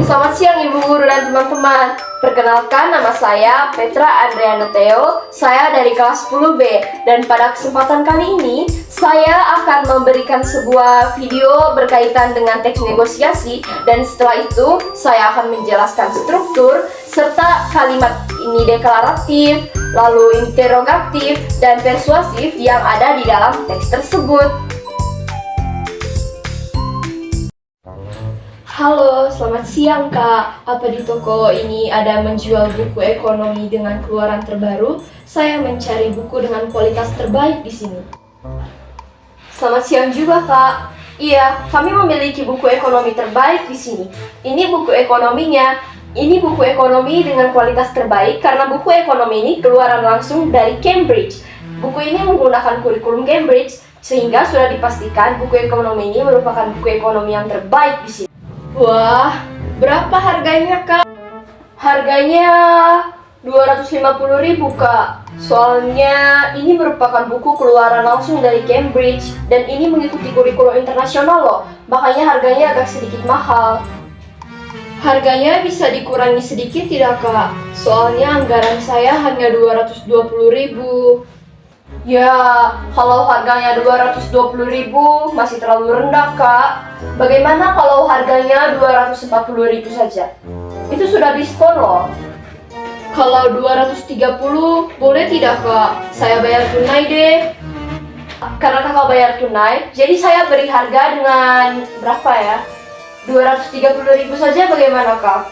Selamat siang Ibu Guru dan teman-teman. Perkenalkan, nama saya Petra Andriana Theo. Saya dari kelas 10B. Dan pada kesempatan kali ini saya akan memberikan sebuah video berkaitan dengan teks negosiasi. Dan setelah itu saya akan menjelaskan struktur serta kalimat ini deklaratif, lalu interrogatif dan persuasif yang ada di dalam teks tersebut. Halo, selamat siang Kak. Apa di toko ini ada menjual buku ekonomi dengan keluaran terbaru? Saya mencari buku dengan kualitas terbaik di sini. Selamat siang juga Kak. Iya, kami memiliki buku ekonomi terbaik di sini. Ini buku ekonominya. Ini buku ekonomi dengan kualitas terbaik karena buku ekonomi ini keluaran langsung dari Cambridge. Buku ini menggunakan kurikulum Cambridge sehingga sudah dipastikan buku ekonomi ini merupakan buku ekonomi yang terbaik di sini. Wah, berapa harganya Kak? Harganya 250.000 Kak. Soalnya ini merupakan buku keluaran langsung dari Cambridge dan ini mengikuti kurikulum internasional loh. Makanya harganya agak sedikit mahal. Harganya bisa dikurangi sedikit tidak Kak? Soalnya anggaran saya hanya 220.000. Ya, kalau harganya 220.000 masih terlalu rendah Kak. Bagaimana kalau harganya 240.000 saja? Itu sudah diskon loh. Kalau 230 boleh tidak Kak? Saya bayar tunai deh. Karena Kakak bayar tunai, jadi saya beri harga dengan berapa ya? 230.000 saja bagaimana Kak?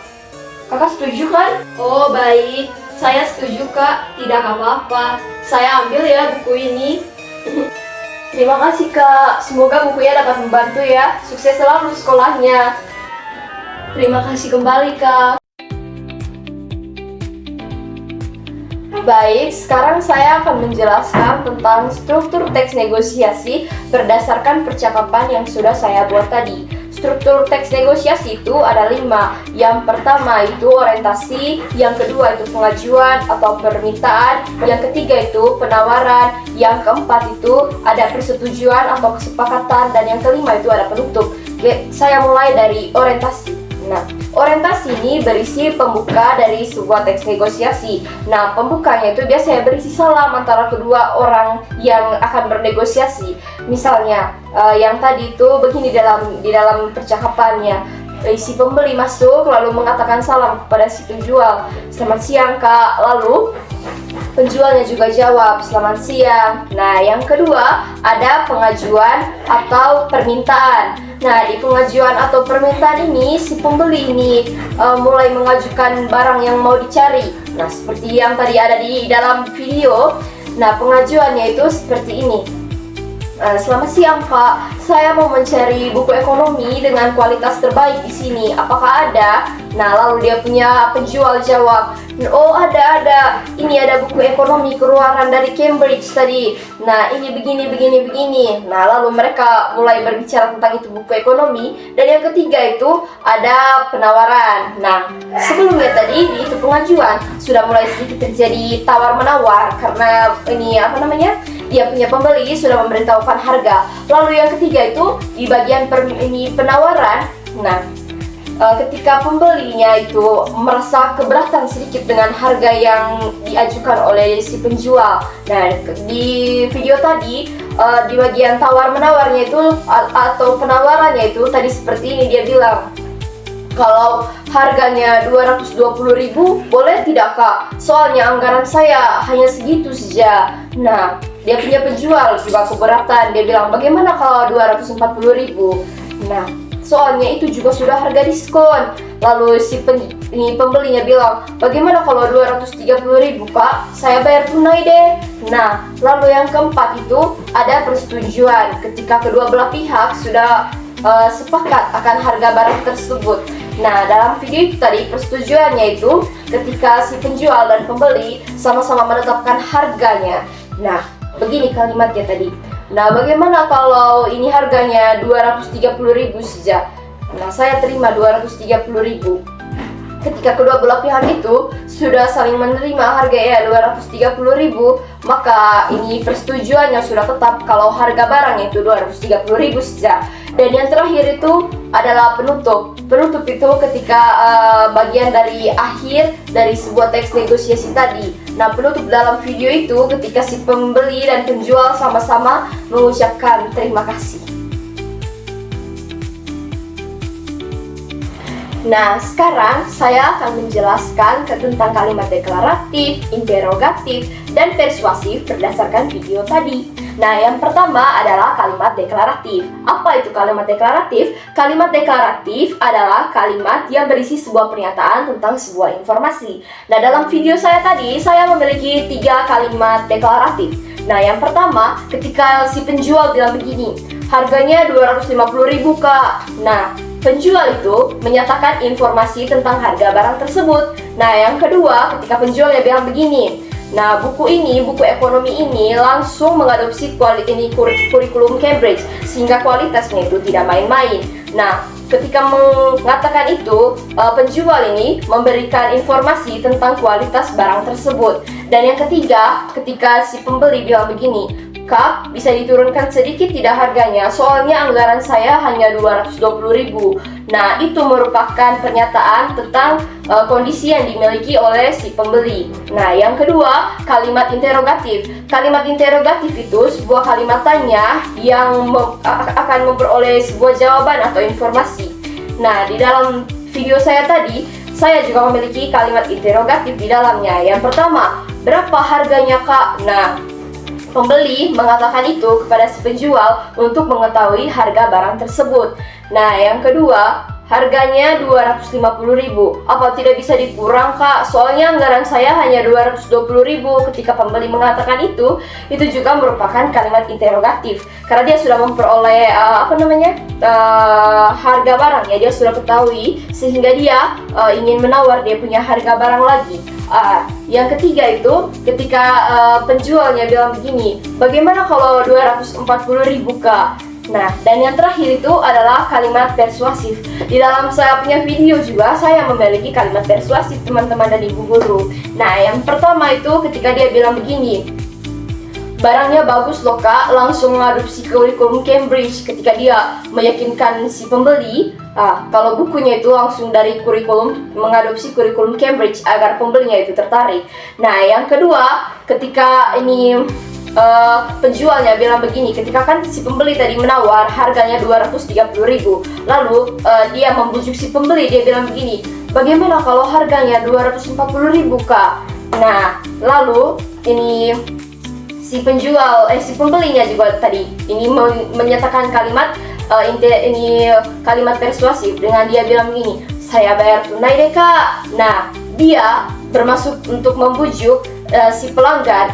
Kakak setuju kan? Oh baik, saya setuju Kak, tidak apa-apa. Saya ambil ya buku ini. Terima kasih Kak, semoga bukunya dapat membantu ya. Sukses selalu sekolahnya. Terima kasih kembali Kak. Baik, sekarang saya akan menjelaskan tentang struktur teks negosiasi berdasarkan percakapan yang sudah saya buat tadi. Struktur teks negosiasi itu ada 5. Yang pertama itu orientasi, yang kedua itu pengajuan atau permintaan, yang ketiga itu penawaran, yang keempat itu ada persetujuan atau kesepakatan, dan yang kelima itu ada penutup. Oke, saya mulai dari orientasi. Nah, orientasi ini berisi pembuka dari sebuah teks negosiasi. Nah, pembukanya itu biasanya berisi salam antara kedua orang yang akan bernegosiasi. Misalnya, yang tadi itu begini di dalam percakapannya. Si pembeli masuk lalu mengatakan salam kepada si penjual. Selamat siang Kak. Lalu penjualnya juga jawab, selamat siang. Nah, yang kedua ada pengajuan atau permintaan. Nah, di pengajuan atau permintaan ini, si pembeli ini mulai mengajukan barang yang mau dicari. Nah, seperti yang tadi ada di dalam video. Nah, pengajuannya itu seperti ini. Selamat siang Pak, saya mau mencari buku ekonomi dengan kualitas terbaik di sini. Apakah ada? Nah, lalu dia punya penjual jawab, oh ada. Ini ada buku ekonomi keluaran dari Cambridge tadi. Nah, ini begini. Nah, lalu mereka mulai berbicara tentang itu buku ekonomi. Dan yang ketiga itu ada penawaran. Nah, sebelumnya tadi di itu pengajuan sudah mulai sedikit terjadi tawar-menawar karena ini dia punya pembeli sudah memberitahukan harga. Lalu yang ketiga itu di bagian penawaran. Nah, ketika pembelinya itu merasa keberatan sedikit dengan harga yang diajukan oleh si penjual. Nah, di video tadi di bagian tawar-menawarnya itu atau penawarannya itu tadi seperti ini, dia bilang, kalau harganya 220.000 boleh tidak Kak? Soalnya anggaran saya hanya segitu saja. Nah, dia punya penjual juga keberatan. Dia bilang, bagaimana kalau 240.000? Nah, soalnya itu juga sudah harga diskon. Lalu si pembelinya bilang, bagaimana kalau 230.000 Kak? Saya bayar tunai deh. Nah, lalu yang keempat itu ada persetujuan. Ketika kedua belah pihak sudah sepakat akan harga barang tersebut. Nah, dalam video itu tadi persetujuannya itu ketika si penjual dan pembeli sama-sama menetapkan harganya. Nah, begini kalimatnya tadi. Nah, bagaimana kalau ini harganya 230.000 saja? Nah, saya terima 230.000. ketika kedua belah pihak itu sudah saling menerima harga 230.000, maka ini persetujuannya sudah tetap kalau harga barangnya itu 230.000 saja. Dan yang terakhir itu adalah penutup. Penutup itu ketika bagian dari akhir dari sebuah teks negosiasi tadi. Nah, penutup dalam video itu ketika si pembeli dan penjual sama-sama mengucapkan terima kasih. Nah, sekarang saya akan menjelaskan tentang kalimat deklaratif, interogatif, dan persuasif berdasarkan video tadi. Nah, yang pertama adalah kalimat deklaratif. Apa itu kalimat deklaratif? Kalimat deklaratif adalah kalimat yang berisi sebuah pernyataan tentang sebuah informasi. Nah, dalam video saya tadi, saya memiliki 3 kalimat deklaratif. Nah, yang pertama, ketika si penjual bilang begini, harganya 250.000 Kak. Nah, penjual itu menyatakan informasi tentang harga barang tersebut. Nah, yang kedua, ketika penjualnya bilang begini, nah, buku ekonomi ini langsung mengadopsi kurikulum Cambridge, sehingga kualitasnya itu tidak main-main. Nah, ketika mengatakan itu, penjual ini memberikan informasi tentang kualitas barang tersebut. Dan yang ketiga, ketika si pembeli bilang begini, Kak, bisa diturunkan sedikit tidak harganya? Soalnya anggaran saya hanya 220.000. Nah, itu merupakan pernyataan tentang kondisi yang dimiliki oleh si pembeli. Nah, yang kedua, kalimat interogatif. Kalimat interogatif itu sebuah kalimat tanya yang akan memperoleh sebuah jawaban atau informasi. Nah, di dalam video saya tadi, saya juga memiliki kalimat interogatif di dalamnya. Yang pertama, berapa harganya Kak? Nah, pembeli mengatakan itu kepada si penjual untuk mengetahui harga barang tersebut. Nah, yang kedua, harganya 250.000. Apa tidak bisa dikurang Kak? Soalnya anggaran saya hanya 220.000. Ketika pembeli mengatakan itu juga merupakan kalimat interogatif. Karena dia sudah memperoleh harga barang ya, dia sudah ketahui sehingga dia ingin menawar dia punya harga barang lagi. Yang ketiga itu ketika penjualnya bilang begini, bagaimana kalau 240.000 Kak? Nah, dan yang terakhir itu adalah kalimat persuasif. Di dalam saya punya video juga saya memiliki kalimat persuasif teman-teman dan ibu guru. Nah, yang pertama itu ketika dia bilang begini, barangnya bagus loh Kak, langsung mengadopsi kurikulum Cambridge. Ketika dia meyakinkan si pembeli kalau bukunya itu langsung dari mengadopsi kurikulum Cambridge agar pembelinya itu tertarik. Nah, yang kedua, ketika ini penjualnya bilang begini, ketika kan si pembeli tadi menawar harganya 230.000, lalu dia membujuk si pembeli, dia bilang begini, bagaimana kalau harganya 240.000 Kak? Nah, lalu ini si pembelinya juga tadi ini menyatakan kalimat kalimat persuasif dengan dia bilang begini, saya bayar tunai deh Kak. Nah, dia bermaksud untuk membujuk si pelanggan,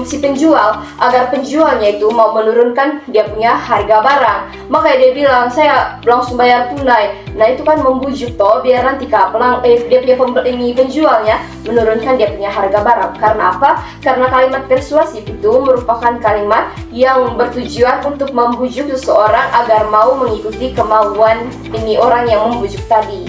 si penjual agar penjualnya itu mau menurunkan dia punya harga barang. Makanya dia bilang saya langsung bayar tunai. Nah, itu kan membujuk toh biar nanti dia punya penjualnya menurunkan dia punya harga barang. Karena apa? Karena kalimat persuasif itu merupakan kalimat yang bertujuan untuk membujuk seseorang agar mau mengikuti kemauan orang yang membujuk tadi.